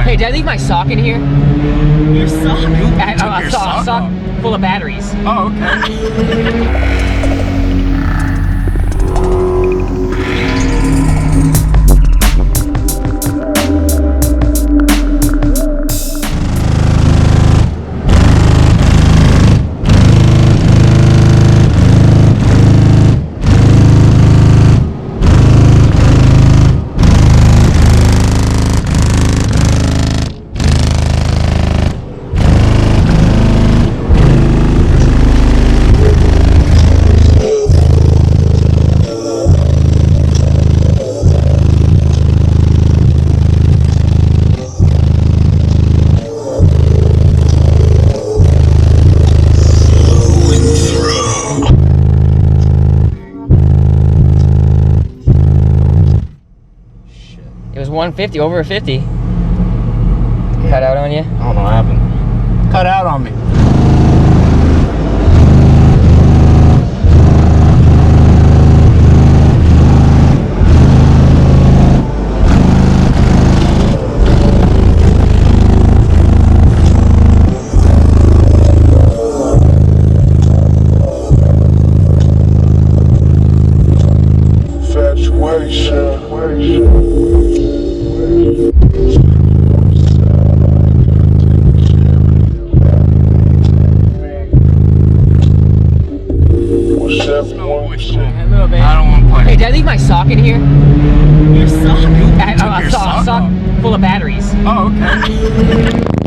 Hey, did I leave my sock in here? Your sock? A sock full of batteries. Oh, okay. It was 150, over a 50. Cut out on you? I don't know what happened. Cut out on me. A little bit. I don't want to play. Hey, did I leave my sock in here? Your sock? A sock full of batteries. Oh, okay.